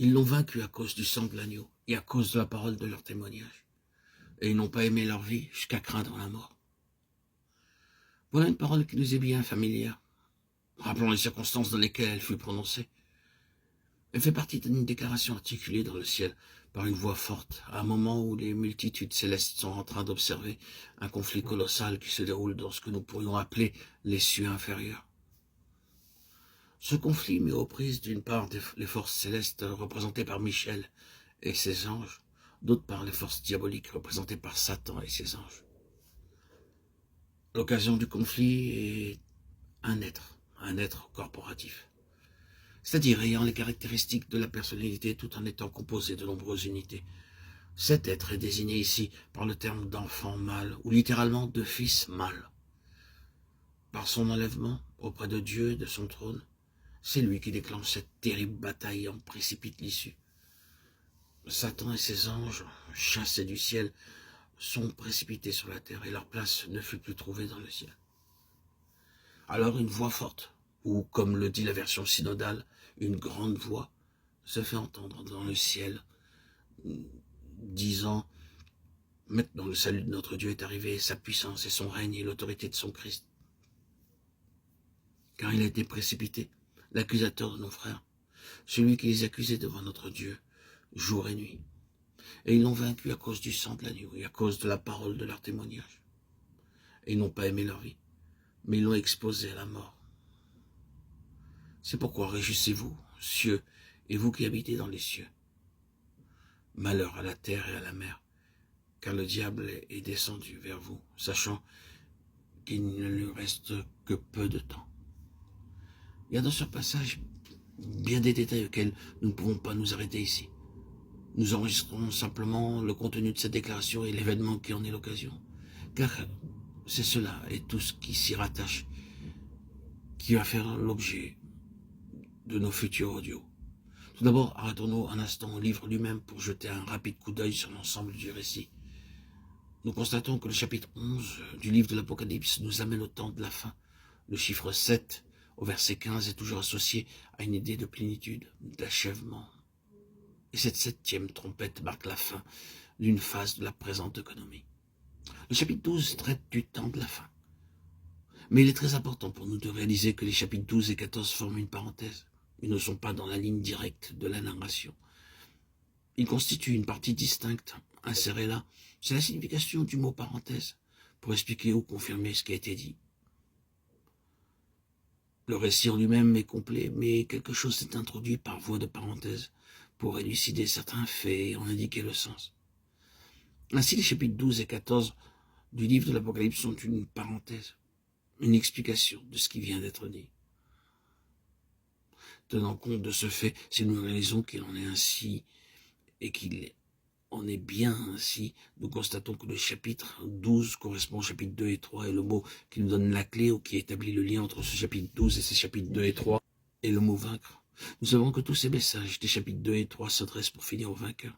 Ils l'ont vaincu à cause du sang de l'agneau et à cause de la parole de leur témoignage. Et ils n'ont pas aimé leur vie jusqu'à craindre la mort. Voilà une parole qui nous est bien familière. Rappelons les circonstances dans lesquelles elle fut prononcée. Elle fait partie d'une déclaration articulée dans le ciel par une voix forte, à un moment où les multitudes célestes sont en train d'observer un conflit colossal qui se déroule dans ce que nous pourrions appeler les cieux inférieurs. Ce conflit met aux prises d'une part les forces célestes représentées par Michel et ses anges, d'autre part les forces diaboliques représentées par Satan et ses anges. L'occasion du conflit est un être corporatif, c'est-à-dire ayant les caractéristiques de la personnalité tout en étant composé de nombreuses unités. Cet être est désigné ici par le terme d'enfant mâle, ou littéralement de fils mâle. Par son enlèvement auprès de Dieu et de son trône, c'est lui qui déclenche cette terrible bataille et en précipite l'issue. Satan et ses anges, chassés du ciel, sont précipités sur la terre et leur place ne fut plus trouvée dans le ciel. Alors une voix forte, ou comme le dit la version synodale, une grande voix, se fait entendre dans le ciel, disant « Maintenant le salut de notre Dieu est arrivé, sa puissance et son règne et l'autorité de son Christ. Car il a été précipité, l'accusateur de nos frères, celui qui les accusait devant notre Dieu, jour et nuit. Et ils l'ont vaincu à cause du sang de l'agneau et à cause de la parole de leur témoignage. Et ils n'ont pas aimé leur vie, mais ils l'ont exposé à la mort. C'est pourquoi réjouissez-vous, cieux, et vous qui habitez dans les cieux. Malheur à la terre et à la mer, car le diable est descendu vers vous, sachant qu'il ne lui reste que peu de temps. » Il y a dans ce passage bien des détails auxquels nous ne pouvons pas nous arrêter ici. Nous enregistrons simplement le contenu de cette déclaration et l'événement qui en est l'occasion. Car c'est cela et tout ce qui s'y rattache qui va faire l'objet de nos futurs audios. Tout d'abord, arrêtons-nous un instant au livre lui-même pour jeter un rapide coup d'œil sur l'ensemble du récit. Nous constatons que le chapitre 11 du livre de l'Apocalypse nous amène au temps de la fin. Le chiffre 7 au verset 15 est toujours associé à une idée de plénitude, d'achèvement. Et cette 7e trompette marque la fin d'une phase de la présente économie. Le chapitre 12 traite du temps de la fin. Mais il est très important pour nous de réaliser que les chapitres 12 et 14 forment une parenthèse. Ils ne sont pas dans la ligne directe de la narration. Ils constituent une partie distincte, insérée là. C'est la signification du mot parenthèse, pour expliquer ou confirmer ce qui a été dit. Le récit en lui-même est complet, mais quelque chose s'est introduit par voie de parenthèse pour élucider certains faits et en indiquer le sens. Ainsi, les chapitres 12 et 14 du livre de l'Apocalypse sont une parenthèse, une explication de ce qui vient d'être dit. Tenant compte de ce fait, si nous réalisons qu'il en est ainsi et qu'il en est bien ainsi, nous constatons que le chapitre 12 correspond au chapitre 2 et 3 et le mot qui nous donne la clé ou qui établit le lien entre ce chapitre 12 et ces chapitres 2 et 3 est le mot vaincre. Nous savons que tous ces messages des chapitres 2 et 3 s'adressent pour finir au vainqueur.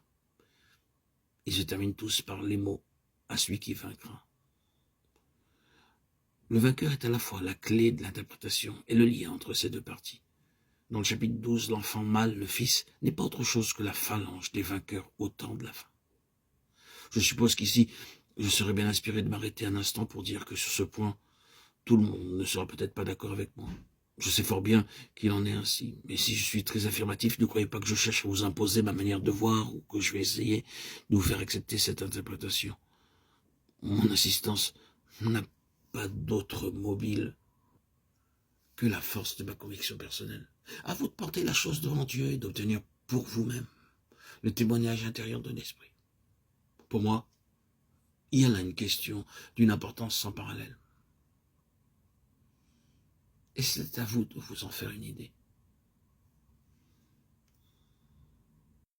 Ils se terminent tous par les mots « à celui qui vaincra ». Le vainqueur est à la fois la clé de l'interprétation et le lien entre ces deux parties. Dans le chapitre 12, l'enfant mâle, le fils, n'est pas autre chose que la phalange des vainqueurs au temps de la fin. Je suppose qu'ici, je serais bien inspiré de m'arrêter un instant pour dire que sur ce point, tout le monde ne sera peut-être pas d'accord avec moi. Je sais fort bien qu'il en est ainsi, mais si je suis très affirmatif, ne croyez pas que je cherche à vous imposer ma manière de voir ou que je vais essayer de vous faire accepter cette interprétation. Mon assistance n'a pas d'autre mobile que la force de ma conviction personnelle. À vous de porter la chose devant Dieu et d'obtenir pour vous-même le témoignage intérieur de l'esprit. Pour moi, il y a là une question d'une importance sans parallèle. Et c'est à vous de vous en faire une idée.